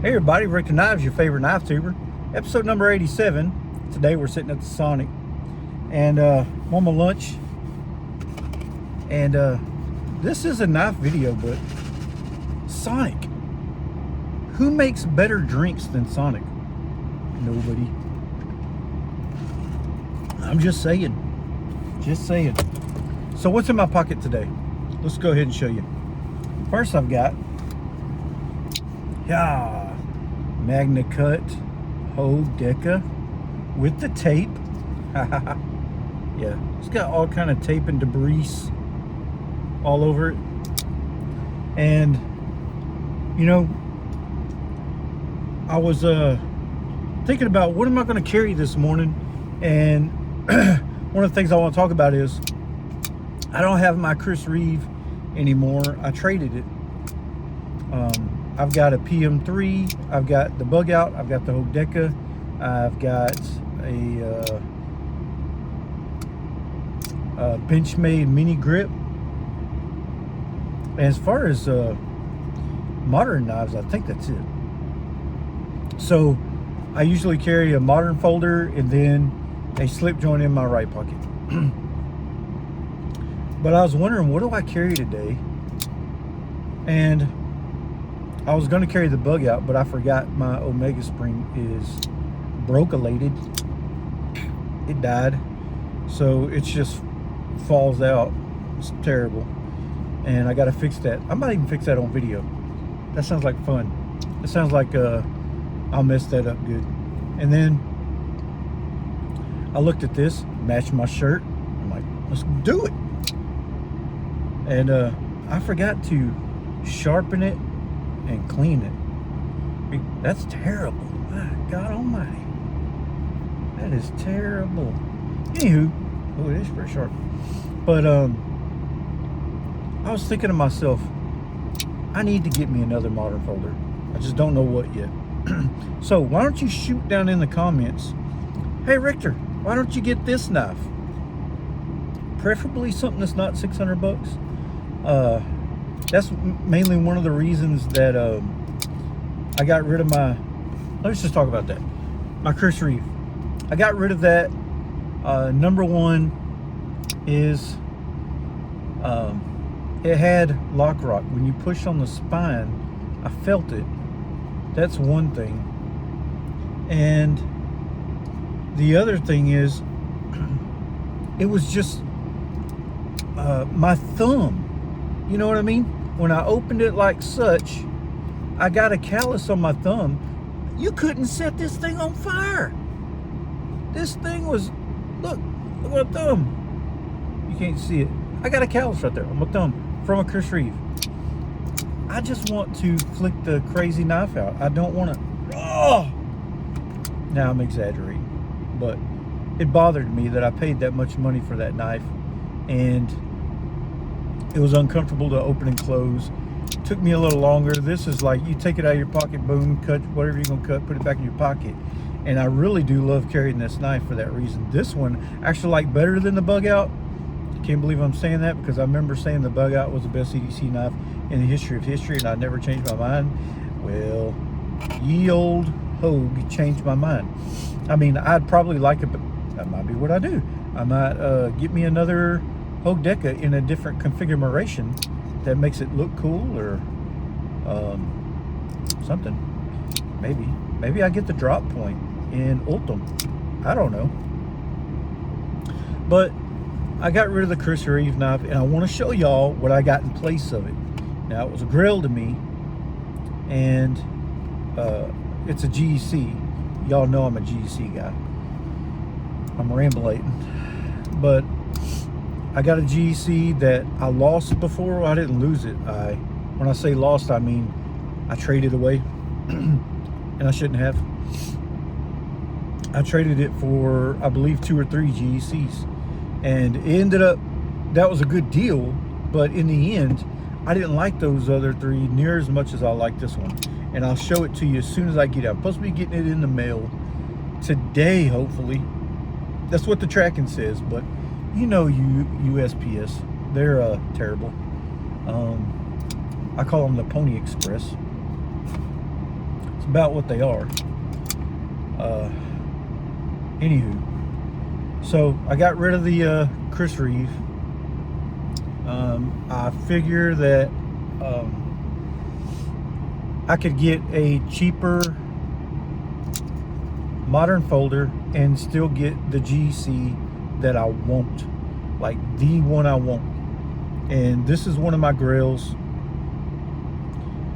Hey everybody, Richter Knives, your favorite knife tuber. Episode number 87. Today we're sitting at the Sonic. And I'm on my lunch. And this is a knife video, but Sonic. Who makes better drinks than Sonic? Nobody. I'm just saying. Just saying. So what's in my pocket today? Let's go ahead and show you. First I've got Magna Cut Hogue Deca with the tape. Yeah, it's got all kind of tape and debris all over it. And you know, I was thinking about what am I going to carry this morning, and one of the things I want to talk about is I don't have my Chris Reeve anymore. I traded it. I've got a PM3, I've got the bug out, I've got the Hogue Deca, I've got a Benchmade mini grip. And as far as modern knives, I think that's it. So I usually carry a modern folder and then a slip joint in my right pocket. But I was wondering, what do I carry today? And I was going to carry the bug out, but I forgot my Omega spring is broke-alated. It died. So it just falls out. It's terrible. And I got to fix that. I might even fix that on video. That sounds like fun. It sounds like I'll mess that up good. And then I looked at this, matched my shirt. I'm like, let's do it. And I forgot to sharpen it and clean it. That's terrible. My God almighty. That is terrible. Anywho, oh, it is pretty sharp. But I was thinking to myself, I need to get me another modern folder. I just don't know what yet. So why don't you shoot down in the comments, hey Richter, why don't you get this knife? Preferably something that's not 600 bucks. That's mainly one of the reasons that I got rid of my, let's just talk about that, my Chris Reeve. I got rid of that. Number one is it had lock rock. When you push on the spine, I felt it. That's one thing. And the other thing is, it was just my thumb. You know what I mean? When I opened it like such, I got a callus on my thumb. You couldn't set this thing on fire. This thing was, look at my thumb. You can't see it. I got a callus right there on my thumb from a Chris Reeve. I just want to flick the crazy knife out. I don't want to, oh! Now I'm exaggerating, but it bothered me that I paid that much money for that knife, and it was uncomfortable to open and close. It took me a little longer. This is like, you take it out of your pocket, boom, cut whatever you're gonna cut, put it back in your pocket. And I really do love carrying this knife for that reason. This one I actually like better than the bug out. Can't believe I'm saying that, because I remember saying the bug out was the best EDC knife in the history of history, and I never changed my mind. Well, ye old Hogue changed my mind. I mean, I'd probably like it, but that might be what I do. I might get me another Hogue Deca in a different configuration that makes it look cool, or something. Maybe I get the drop point in Ultim. I don't know. But I got rid of the Chris Reeve knife, and I want to show y'all what I got in place of it. Now, it was a Grail to me, and it's a GEC. Y'all know I'm a GEC guy. I'm rambling, but I got a GEC that I lost before. Well, I didn't lose it. When I say lost, I mean I traded away, and I shouldn't have. I traded it for, I believe, 2 or 3 GECs, and it ended up, that was a good deal, but in the end, I didn't like those other 3 near as much as I like this one. And I'll show it to you as soon as I get it. I'm supposed to be getting it in the mail today, hopefully. That's what the tracking says, but you know, USPS, they're terrible. I call them the Pony Express. It's about what they are. Anywho, so I got rid of the Chris Reeve. I figure that I could get a cheaper modern folder and still get the GC that I want, like the one I want. And this is one of my grails,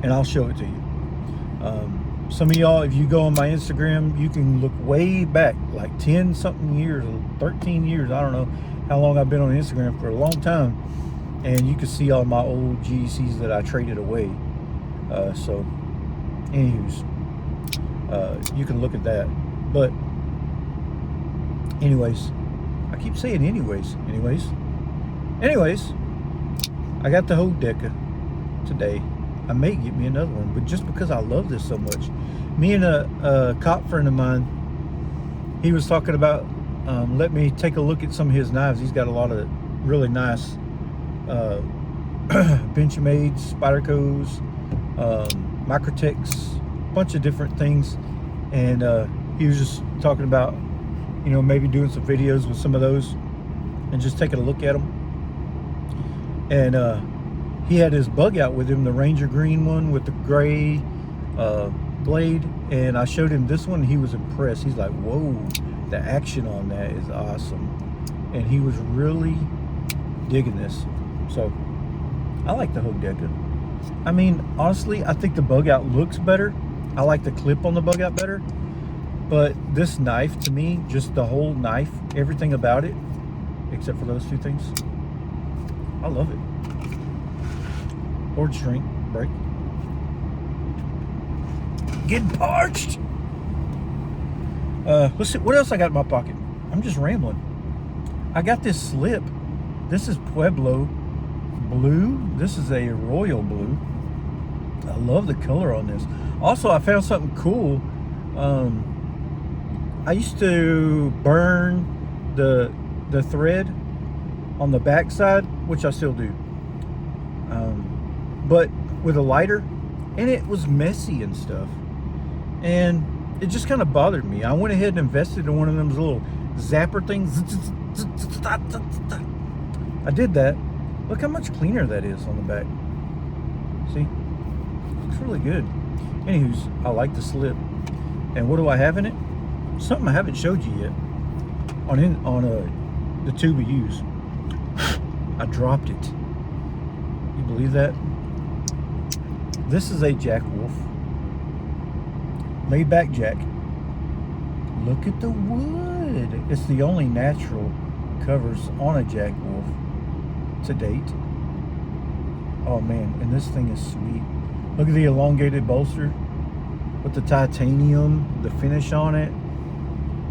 and I'll show it to you. Some of y'all, if you go on my Instagram, you can look way back, like 10 something years, 13 years. I don't know how long I've been on Instagram, for a long time. And you can see all my old GCs that I traded away. So, anywho's, you can look at that. But, anyways, I keep saying anyways. I got the whole Deca today. I may get me another one, but just because I love this so much. Me and a cop friend of mine, he was talking about, let me take a look at some of his knives. He's got a lot of really nice Benchmades, Spydercos, Microtechs, bunch of different things. And he was just talking about, you know, maybe doing some videos with some of those and just taking a look at them. And he had his bug out with him, the Ranger green one with the gray blade, and I showed him this one. He was impressed. He's like, whoa, the action on that is awesome. And he was really digging this. So I like the whole Deca. I mean, honestly, I think the bug out looks better. I like the clip on the bug out better. But this knife, to me, just the whole knife, everything about it, except for those two things, I love it. Or shrink break. Getting parched. Let's see what else I got in my pocket. I'm just rambling. I got this slip. This is Pueblo blue. This is a royal blue. I love the color on this. Also, I found something cool. I used to burn the thread on the back side, which I still do, but with a lighter, and it was messy and stuff, and it just kind of bothered me. I went ahead and invested in one of those little zapper things. I did that. Look how much cleaner that is on the back. See, looks really good. Anywho's, I like the slip. And what do I have in it? Something I haven't showed you yet on the tube we use. I dropped it. You believe that? This is a Jack Wolf laid back jack. Look at the wood. It's the only natural covers on a Jack Wolf to date. Oh man, and this thing is sweet. Look at the elongated bolster with the titanium, the finish on it,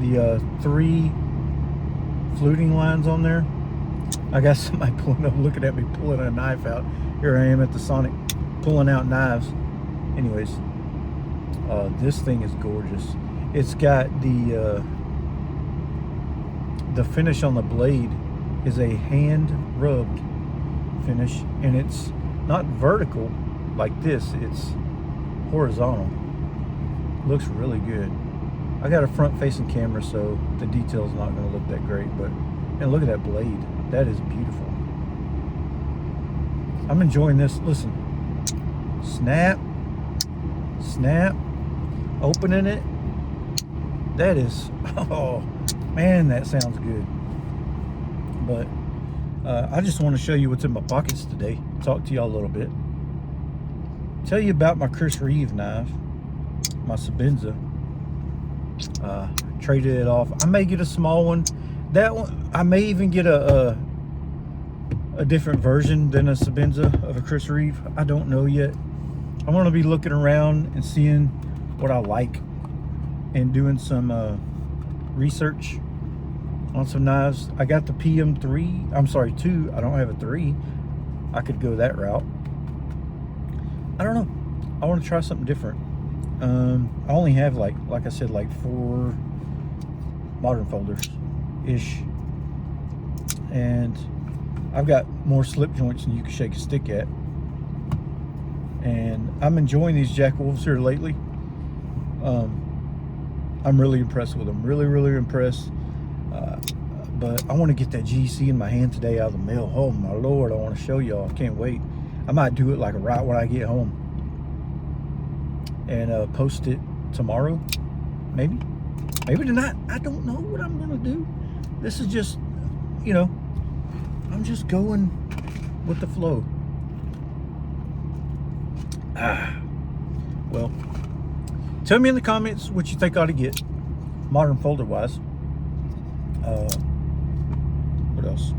the 3 fluting lines on there. I got somebody pulling up, looking at me pulling a knife out. Here I am at the Sonic pulling out knives. Anyways, this thing is gorgeous. It's got the finish on the blade is a hand rubbed finish, and it's not vertical like this, it's horizontal. Looks really good. I got a front facing camera, so the detail's not going to look that great, but and look at that blade. That is beautiful. I'm enjoying this. Listen, snap, snap, opening it. That is, oh man, that sounds good. But I just want to show you what's in my pockets today. Talk to y'all a little bit. Tell you about my Chris Reeve knife, my Sabenza. Traded it off. I may get a small one. That one, I may even get a different version than a Sabenza of a Chris Reeve. I don't know yet. I'm going to be looking around and seeing what I like and doing some research on some knives. I got the PM3. I'm sorry, 2. I don't have a 3. I could go that route. I don't know. I want to try something different. I only have like I said, like 4 modern folders ish, and I've got more slip joints than you can shake a stick at. And I'm enjoying these Jack Wolves here lately. I'm really impressed with them. Really impressed. But I want to get that GC in my hand today out of the mail. Oh my Lord, I want to show y'all. I can't wait. I might do it like right when I get home and post it tomorrow, maybe tonight. I don't know what I'm gonna do. This is just, you know, I'm just going with the flow. Well, tell me in the comments what you think I ought to get, modern folder wise. What else?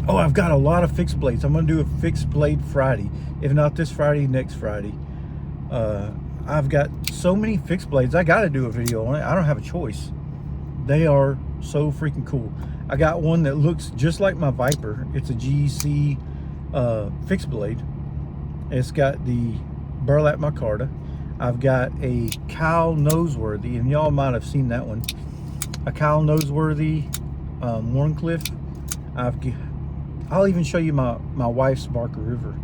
Oh, I've got a lot of fixed blades. I'm gonna do a fixed blade Friday. If not this Friday, next Friday. I've got so many fixed blades. I gotta do a video on it. I don't have a choice. They are so freaking cool. I got one that looks just like my Viper. It's a GEC fixed blade. It's got the burlap micarta. I've got a Kyle Noseworthy, and y'all might have seen that one. A Kyle Noseworthy Warncliffe. I'll even show you my wife's Barker River.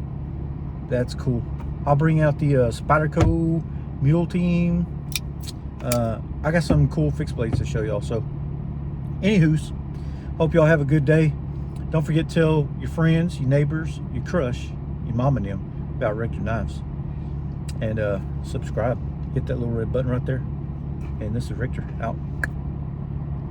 That's cool. I'll bring out the Spyderco Mule Team. I got some cool fixed blades to show y'all. So, anywho's, hope y'all have a good day. Don't forget to tell your friends, your neighbors, your crush, your mom and them about Richter knives. And subscribe. Hit that little red button right there. And this is Richter out.